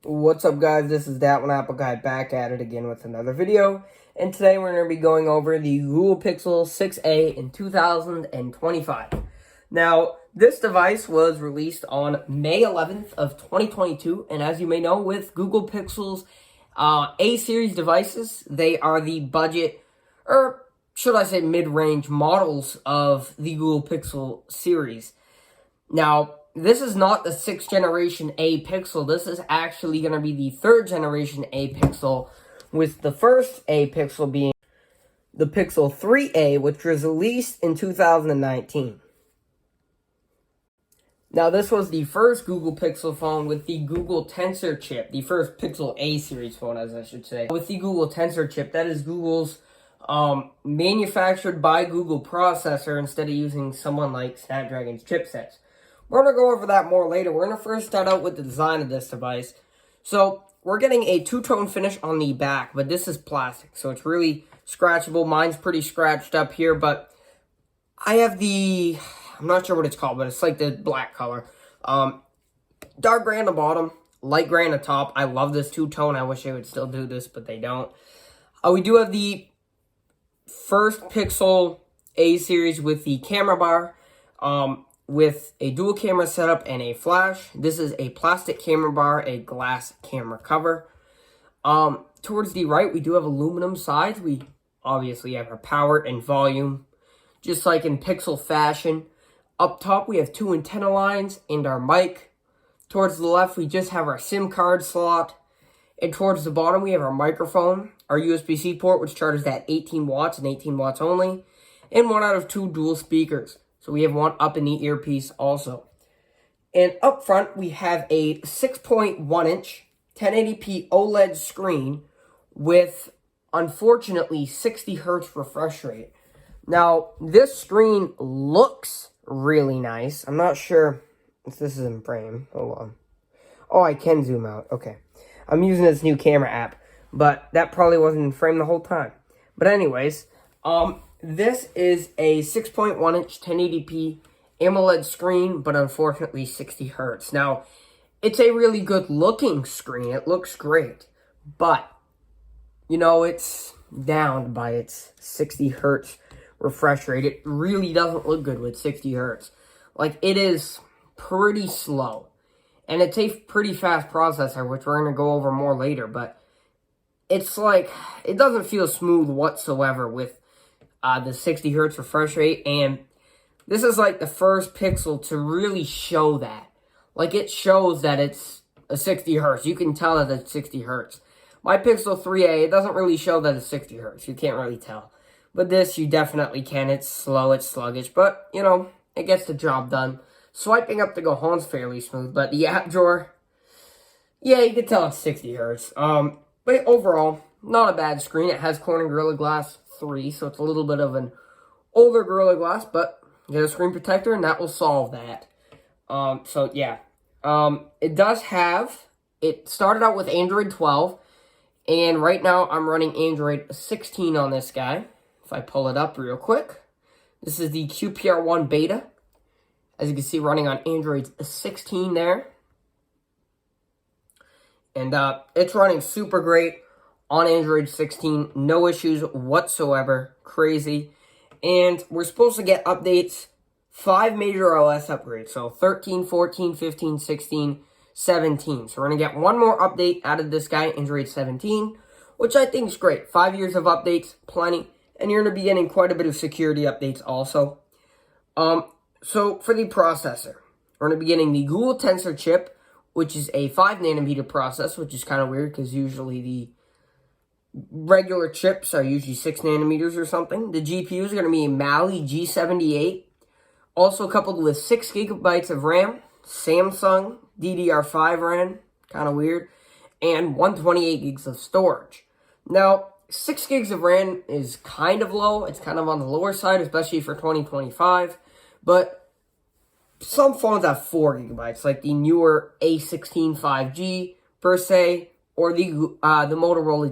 What's up, guys? This is That One Apple Guy back at it again with another video. And today we're going to be going over the Google Pixel 6a in 2025. Now, this device was released on May 11th of 2022. And as you may know, with Google Pixel's A-series devices, they are the budget, or should I say mid-range models of the Google Pixel series. Now, this is not the 6th generation A Pixel. This is actually going to be the 3rd generation A Pixel, with the first A Pixel being the Pixel 3a, which was released in 2019. Now, this was the first Google Pixel phone with the Google Tensor chip, the first Pixel A series phone, as I should say, with the Google Tensor chip. That is Google's manufactured by Google processor instead of using someone like Snapdragon's chipsets. We're going to go over that more later. We're going to first start out with the design of this device. So, we're getting a two-tone finish on the back, but this is plastic, so it's really scratchable. Mine's pretty scratched up here, but I have the, I'm not sure what it's called, but it's like the black color. Dark gray on the bottom, light gray on the top. I love this two-tone. I wish they would still do this, but they don't. We do have the first Pixel A series with the camera bar, with a dual camera setup and a flash. This is a plastic camera bar, a glass camera cover. Towards the right, we do have aluminum sides. We obviously have our power and volume, just like in Pixel fashion. Up top, we have 2 antenna lines and our mic. Towards the left, we just have our SIM card slot. And towards the bottom, we have our microphone, our USB-C port, which charges at 18 watts and 18 watts only, and 1 out of 2 dual speakers. So we have one up in the earpiece also. And up front, we have a 6.1-inch 1080p OLED screen with, unfortunately, 60 Hz refresh rate. Now, this screen looks really nice. I'm not sure if this is in frame. Hold on. Oh, I can zoom out. Okay. I'm using this new camera app, but that probably wasn't in frame the whole time. But anyways, this is a 6.1-inch 1080p AMOLED screen, but unfortunately 60 Hz. Now, it's a really good looking screen. It looks great, but, you know, it's downed by its 60 Hz refresh rate. It really doesn't look good with 60 Hz. Like, it is pretty slow, and it's a pretty fast processor, which we're going to go over more later, but it's like, it doesn't feel smooth whatsoever with the 60 Hz refresh rate, and this is like the first Pixel to really show that. Like, it shows that it's a 60 Hz. You can tell that it's 60 Hz. My Pixel 3a, it doesn't really show that it's 60 Hz. You can't really tell. But this, you definitely can. It's slow, it's sluggish, but, you know, it gets the job done. Swiping up to go home's fairly smooth, but the app drawer, yeah, you can tell it's 60 Hz. But overall, not a bad screen. It has Corning Gorilla Glass 3, so it's a little bit of an older Gorilla Glass, but you get a screen protector, and that will solve that. So yeah, it started out with Android 12, and right now I'm running Android 16 on this guy. If I pull it up real quick, this is the QPR1 beta, as you can see, running on Android 16 there. And it's running super great on Android 16. No issues whatsoever. Crazy. And we're supposed to get updates, 5 major OS upgrades. So 13, 14, 15, 16, 17. So we're going to get one more update out of this guy, Android 17, which I think is great. 5 years of updates, plenty. And you're going to be getting quite a bit of security updates also. So for the processor, we're going to be getting the Google Tensor chip, which is a 5nm process, which is kind of weird because usually the regular chips are usually 6 nanometers or something. The GPU is going to be a Mali G78, also coupled with 6 gigabytes of RAM, Samsung DDR5 RAM, kind of weird, and 128 gigs of storage. Now, 6 gigs of RAM is kind of low. It's kind of on the lower side, especially for 2025, but some phones have 4 gigabytes, like the newer A16 5G per se, or the Motorola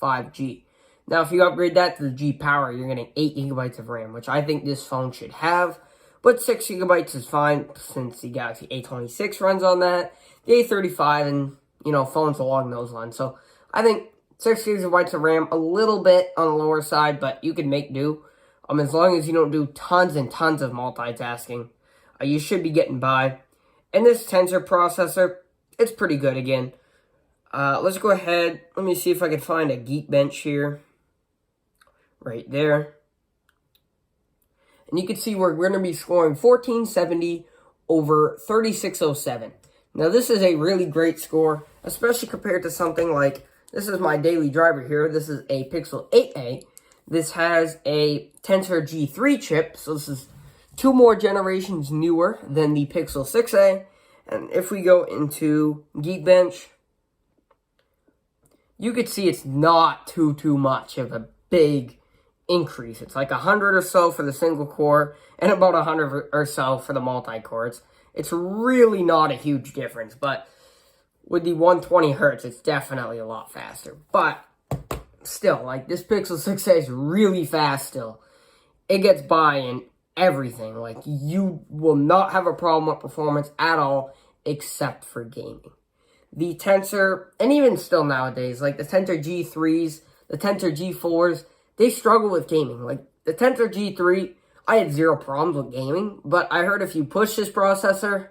G5G. Now, if you upgrade that to the G Power, you're getting 8 gigabytes of RAM, which I think this phone should have. But 6 gigabytes is fine, since the Galaxy A26 runs on that, the A35 and phones along those lines. So I think 6 gigabytes of RAM, a little bit on the lower side, but you can make do. As long as you don't do tons and tons of multitasking, you should be getting by. And this Tensor processor, it's pretty good again. Let's go ahead. Let me see if I can find a Geekbench here. Right there. And you can see we're going to be scoring 1470 over 3607. Now, this is a really great score, especially compared to something like, this is my daily driver here. This is a Pixel 8a. This has a Tensor G3 chip, so this is 2 more generations newer than the Pixel 6a. And if we go into Geekbench, you could see it's not too much of a big increase. It's like 100 or so for the single core and about 100 or so for the multi-core. It's really not a huge difference, but with the 120 hertz, it's definitely a lot faster. But still, like, this Pixel 6a is really fast still. It gets by in everything. Like, you will not have a problem with performance at all, except for gaming. The Tensor, and even still nowadays, like the Tensor G3s, the Tensor G4s, they struggle with gaming. Like, the Tensor G3, I had 0 problems with gaming, but I heard if you push this processor,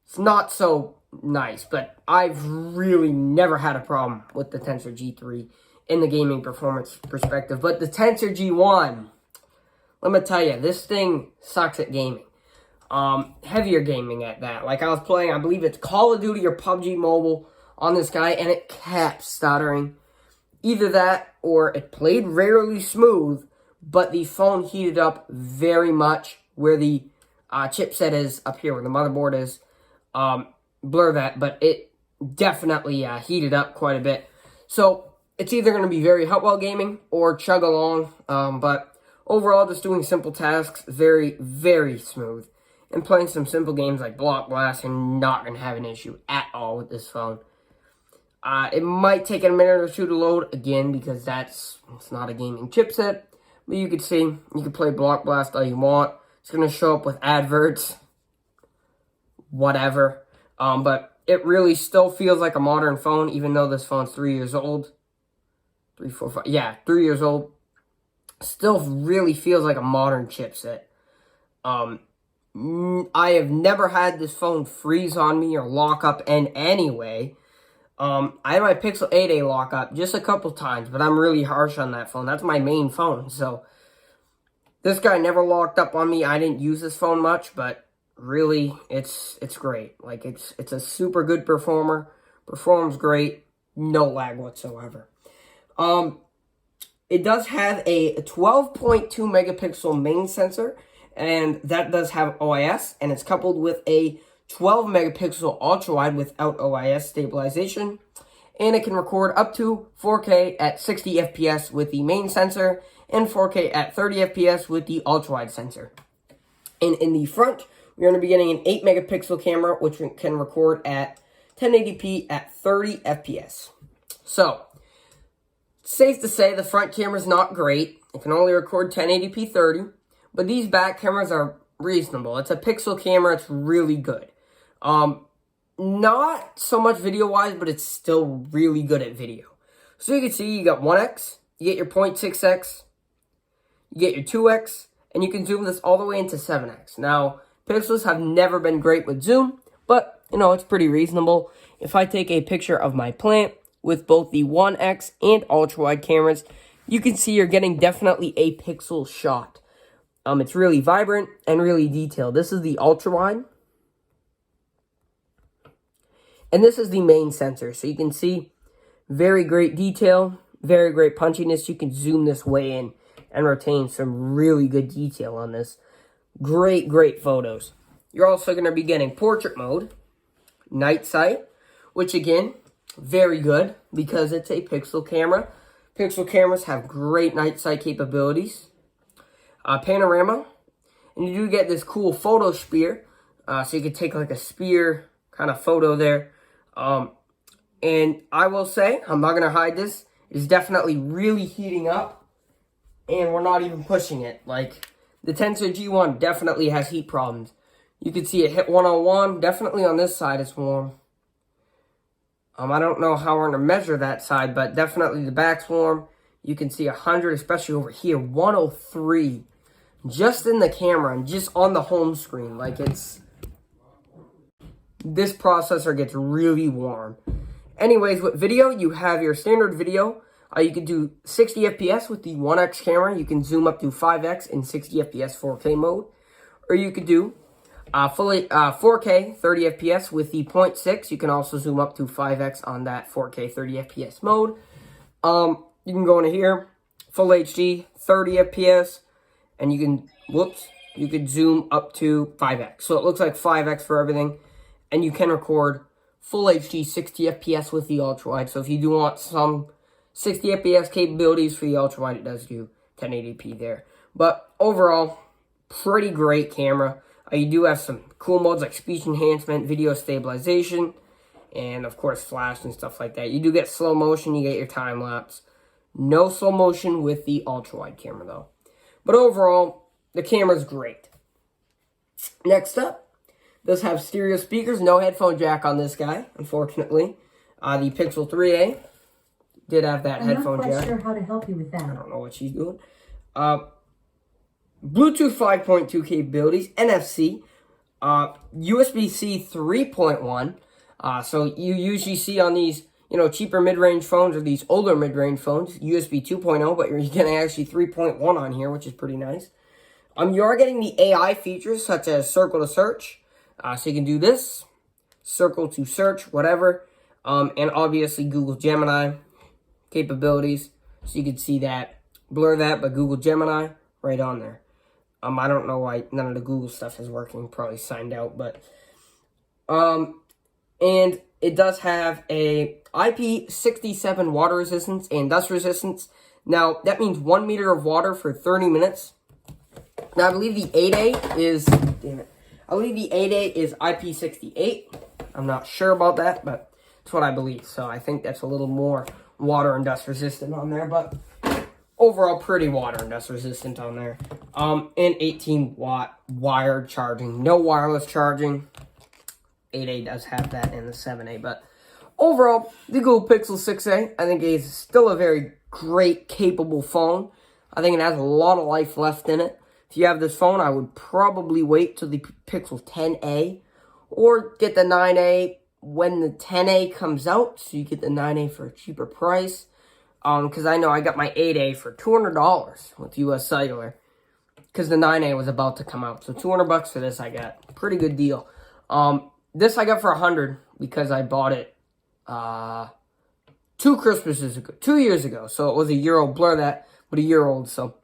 it's not so nice. But I've really never had a problem with the Tensor G3 in the gaming performance perspective. But the Tensor G1, let me tell you, this thing sucks at gaming. Heavier gaming at that. Like, I was playing, I believe it's Call of Duty or PUBG Mobile on this guy, and it kept stuttering. Either that, or it played rarely smooth, but the phone heated up very much where the chipset is up here, where the motherboard is. Blur that, but it definitely heated up quite a bit. So, it's either going to be very hot while gaming or chug along, but overall, just doing simple tasks, very, very smooth. And playing some simple games like Block Blast, you're not going to have an issue at all with this phone. It might take a minute or two to load, again, because it's not a gaming chipset. But you can see, you can play Block Blast all you want. It's going to show up with adverts, whatever. But it really still feels like a modern phone, even though this phone's 3 years old. 3 years old. Still really feels like a modern chipset. I have never had this phone freeze on me or lock up in any way. I had my Pixel 8a lock up just a couple times, but I'm really harsh on that phone. That's my main phone, so this guy never locked up on me. I didn't use this phone much, but really, it's great. Like, it's a super good performer. Performs great. No lag whatsoever. It does have a 12.2 megapixel main sensor, and that does have OIS, and it's coupled with a 12 megapixel ultra-wide without OIS stabilization, and it can record up to 4K at 60 FPS with the main sensor, and 4K at 30 FPS with the ultra-wide sensor. And in the front, we're going to be getting an 8 megapixel camera, which can record at 1080p at 30 FPS. So, safe to say the front camera is not great. It can only record 1080p 30, but these back cameras are reasonable. It's a Pixel camera. It's really good. Not so much video-wise, but it's still really good at video. So you can see you got 1x, you get your 0.6x, you get your 2x, and you can zoom this all the way into 7x. Now, Pixels have never been great with zoom, but, it's pretty reasonable. If I take a picture of my plant with both the 1x and ultra-wide cameras, you can see you're getting definitely a pixel shot. It's really vibrant and really detailed. This is the ultra-wide. And this is the main sensor. So you can see very great detail, very great punchiness. You can zoom this way in and retain some really good detail on this. Great, great photos. You're also going to be getting portrait mode, night sight, which again, very good because it's a Pixel camera. Pixel cameras have great night sight capabilities. Panorama, and you do get this cool photo spear, so you can take like a spear kind of photo there. And I will say, I'm not going to hide this, it's definitely really heating up, and we're not even pushing it. Like, the Tensor G1 definitely has heat problems. You can see it hit 101, definitely on this side it's warm. I don't know how we're going to measure that side, but definitely the back's warm. You can see 100, especially over here, 103. Just in the camera and just on the home screen. Like, it's... This processor gets really warm. Anyways, with video, you have your standard video. You can do 60 FPS with the 1x camera. You can zoom up to 5x in 60 FPS 4K mode. Or you could do 4K 30 FPS with the 0.6. You can also zoom up to 5x on that 4K 30 FPS mode. You can go into here, full HD, 30 FPS, and you can, you could zoom up to 5x. So it looks like 5x for everything. And you can record full HD 60 FPS with the ultra-wide. So if you do want some 60 FPS capabilities for the ultra-wide, it does do 1080p there. But overall, pretty great camera. You do have some cool modes like speech enhancement, video stabilization, and of course flash and stuff like that. You do get slow motion, you get your time lapse. No slow motion with the ultra-wide camera though. But overall, the camera's great. Next up, does have stereo speakers, no headphone jack on this guy, unfortunately. The Pixel 3a did have that headphone jack. I'm not quite sure how to help you with that. I don't know what she's doing. Bluetooth 5.2 capabilities, NFC, USB-C 3.1. So you usually see on these, cheaper mid-range phones or these older mid-range phones, USB 2.0, but you're getting actually 3.1 on here, which is pretty nice. You are getting the AI features such as circle to search. So you can do this, circle to search, whatever. And obviously Google Gemini capabilities. So you can see that, blur that, but Google Gemini right on there. I don't know why none of the Google stuff is working. Probably signed out, but and it does have a IP67 water resistance and dust resistance. Now that means 1 meter of water for 30 minutes. Now I believe the 8A is I believe the 8A is IP68. I'm not sure about that, but that's what I believe. So I think that's a little more water and dust resistant on there, but overall pretty water and dust resistant on there. And 18-watt wired charging. No wireless charging. 8A does have that in the 7A, but overall, the Google Pixel 6a, I think is still a very great, capable phone. I think it has a lot of life left in it. If you have this phone, I would probably wait till the Pixel 10a or get the 9a when the 10a comes out, so you get the 9a for a cheaper price. Because I know I got my 8a for $200 with US Cellular, because the 9a was about to come out. So $200 for this I got. Pretty good deal. This I got for $100 because I bought it 2 Christmases ago, 2 years ago. So it was a year old. Blur that, but a year old. So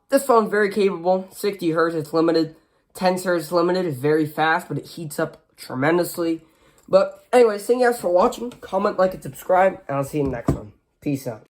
this phone's very capable. 60 Hz, it's limited. 10 Hz limited, it's very fast, but it heats up tremendously. But anyways, thank you guys for watching. Comment, like, and subscribe, and I'll see you in the next one. Peace out.